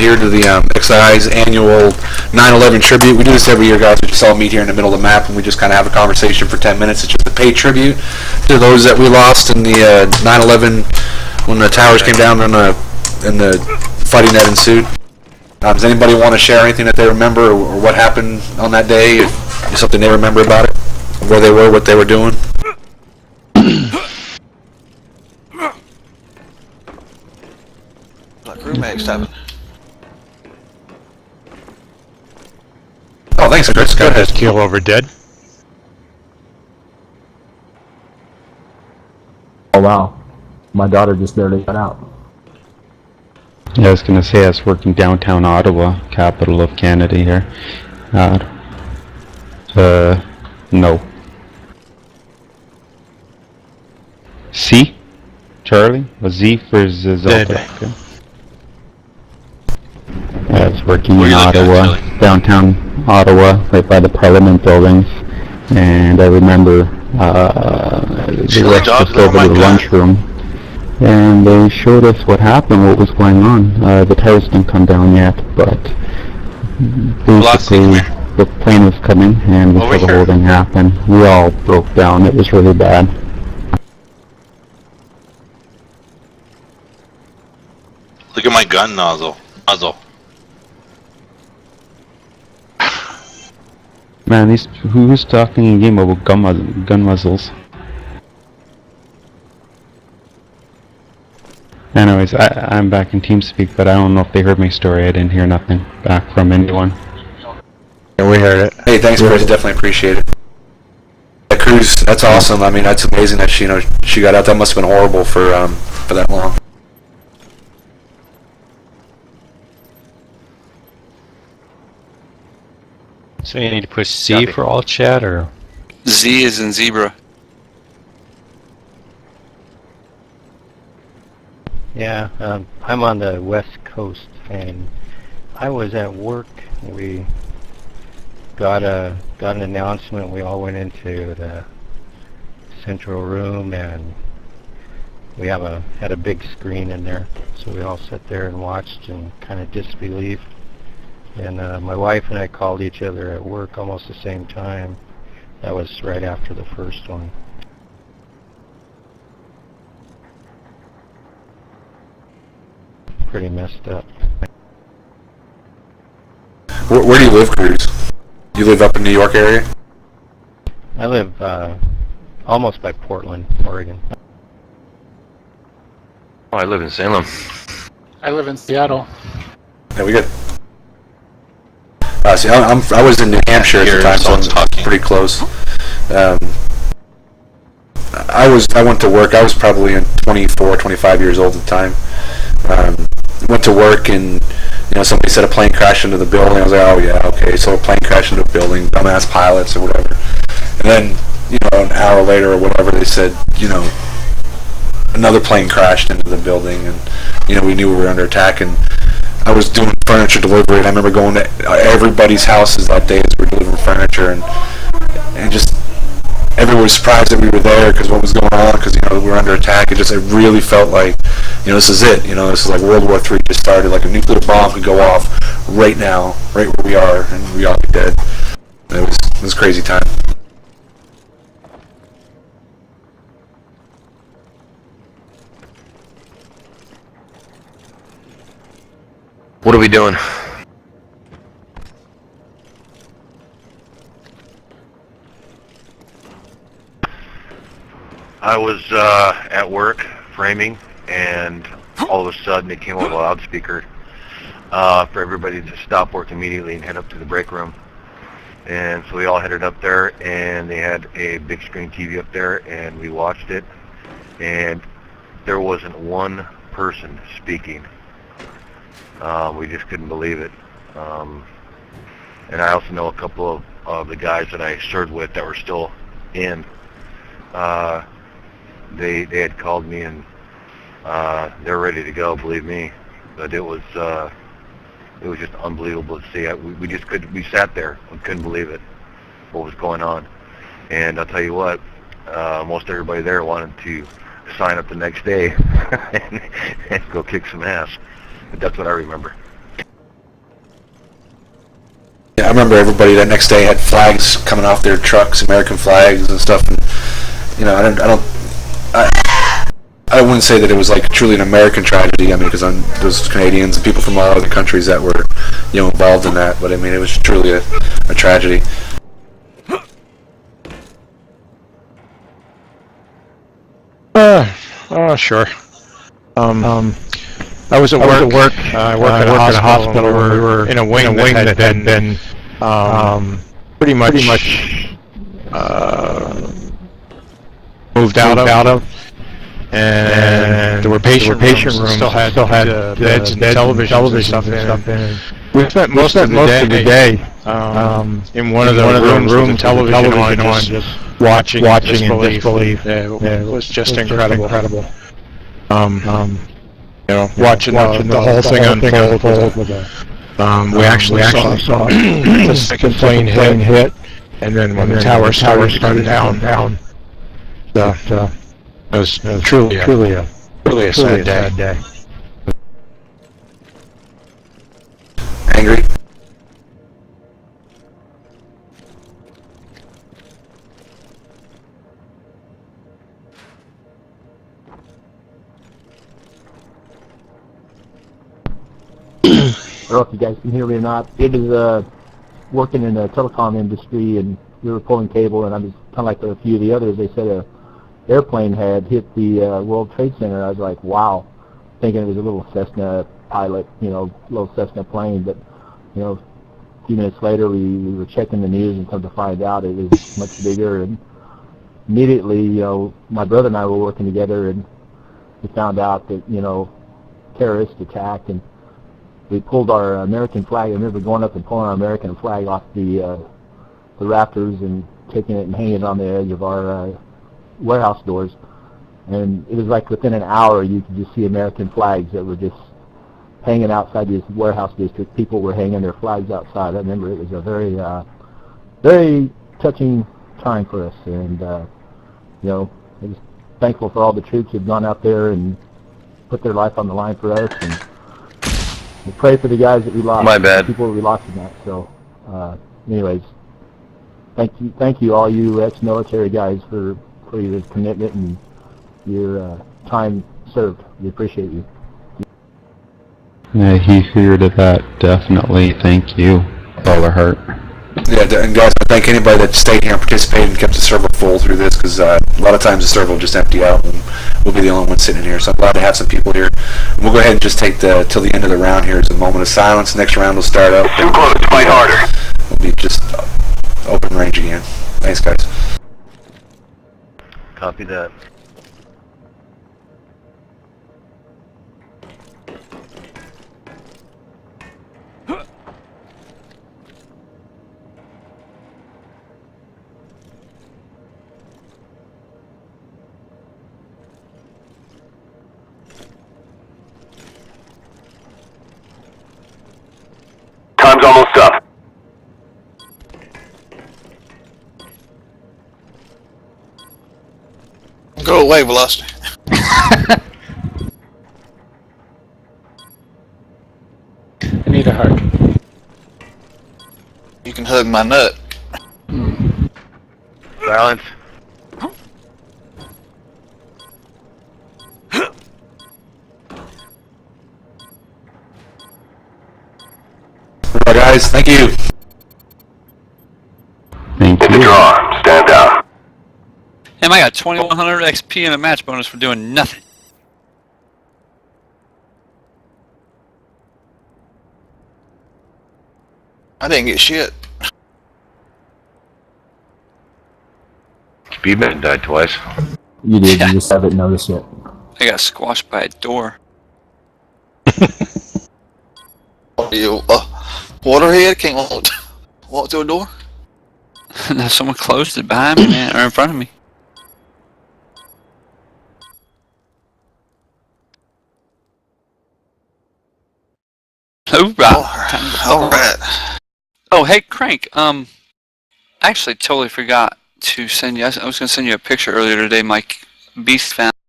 here to the XI's annual 9/11 tribute. We do this every year, guys. We just all meet here in the middle of the map, and we just kind of have a conversation for 10 minutes. It's just a paid tribute to those that we lost in the 9/11 when the towers came down and the fighting that ensued. Does anybody want to share anything that they remember or what happened on that day? Something they remember about it? Where they were, what they were doing? Roommate 7. Oh, thanks, Chris. Go ahead. Keel over dead. Oh wow, my daughter just barely got out. Yeah, I was gonna say I was working downtown Ottawa, capital of Canada here. No. C? Charlie? Was Z for Zelda? Okay. I was working in Ottawa, downtown Ottawa, right by the Parliament buildings, and I remember they were just over the lunchroom, and they showed us what happened, what was going on. The towers didn't come down yet, but basically the plane was coming, and we saw the whole thing happen. We all broke down. It was really bad. Look at my gun nozzle. Man, who's talking in game about gun muzzles? Anyways, I'm back in TeamSpeak, but I don't know if they heard my story. I didn't hear nothing back from anyone. Yeah, we heard it. Hey, thanks, Chris. Definitely appreciate it. That cruise, that's awesome. I mean, that's amazing that she got out. That must have been horrible for that long. So you need to push C for all chat, or? Z is in zebra. Yeah, I'm on the West Coast, and I was at work. We got an announcement. We all went into the central room, and we had a big screen in there, so we all sat there and watched in kind of disbelief. And my wife and I called each other at work almost the same time. That was right after the first one. Pretty messed up. Where do you live, Cruz? You live up in New York area? I live almost by Portland, Oregon. Oh, I live in Salem. I live in Seattle. Yeah, we good. See, I was in New Hampshire at the time, so I'm pretty close. I went to work. I was probably 24, 25 years old at the time. Went to work, and somebody said a plane crashed into the building. I was like, oh yeah, okay, so a plane crashed into a building, dumbass pilots or whatever. And then an hour later or whatever, they said another plane crashed into the building, and we knew we were under attack. And I was doing furniture delivery, and I remember going to everybody's houses that day as we were delivering furniture, and just everyone was surprised that we were there because what was going on, because we were under attack. It really felt like this is it. This is like World War III just started. Like a nuclear bomb could go off right now, right where we are, and we all be dead. It was a crazy time. What are we doing? I was at work framing, and all of a sudden it came over the loudspeaker for everybody to stop work immediately and head up to the break room. And so we all headed up there, and they had a big screen TV up there, and we watched it, and there wasn't one person speaking. We just couldn't believe it. And I also know a couple of the guys that I served with that were still in. They had called me, and they're ready to go, believe me. But it was just unbelievable to see. We just couldn't. We sat there and couldn't believe it, what was going on. And I'll tell you what, most everybody there wanted to sign up the next day and go kick some ass. But that's what I remember. remember everybody that next day had flags coming off their trucks, American flags and stuff. And I wouldn't say that it was like truly an American tragedy. I mean, because there's Canadians and people from all other countries that were, involved in that. But I mean, it was truly a tragedy. Sure. I was at work. I worked at a hospital. We were in a wing that had been pretty much moved out of, and there were patient rooms. Still had beds and televisions and stuff in. We spent most of the day in one of the rooms with the television on, just watching in disbelief. It was just incredible. Watching the whole thing unfold. We actually saw the second plane hit, and then when the tower started to come down, it was truly a sad day. Angry? I don't know if you guys can hear me or not. It is working in the telecom industry, and we were pulling cable, and I was kind of like a few of the others. They said a airplane had hit the World Trade Center. I was like, wow, thinking it was a little Cessna pilot, little Cessna plane. But a few minutes later, we were checking the news and come to find out it was much bigger. And immediately, my brother and I were working together, and we found out that terrorists attacked, and we pulled our American flag. I remember going up and pulling our American flag off the rafters and taking it and hanging it on the edge of our warehouse doors. And it was like within an hour you could just see American flags that were just hanging outside this warehouse district. People were hanging their flags outside. I remember it was a very, very touching time for us. And, I was thankful for all the troops who had gone out there and put their life on the line for us. And we pray for the guys that we lost. My bad. People that we lost in that. So, anyways, thank you, all you ex-military guys for your commitment and your time served. We appreciate you. Yeah, he's here to that, definitely. Thank you. With all our heart. Yeah, and guys, I thank anybody that stayed here and participated and kept the server full through this, because a lot of times the server will just empty out and we'll be the only ones sitting in here. So I'm glad to have some people here. And we'll go ahead and just take till the end of the round here as a moment of silence. Next round will start up. Too close, fight harder. We'll be just open range again. Thanks, guys. Copy that. Time's almost up. Go away, Velocity. I need a hug. You can hug my nut. Silence. All right, guys, thank you. Thank Hit the you. draw. Stand down. Damn, I got 2100 XP and a match bonus for doing nothing. I didn't get shit. Speedman died twice. You did. You just haven't noticed yet. I got squashed by a door. You, waterhead can't walk through a door? No, someone closed it behind me, man, or in front of me. Alright. Oh, hey, Crank, I actually totally forgot to send you, I was going to send you a picture earlier today. My Beast found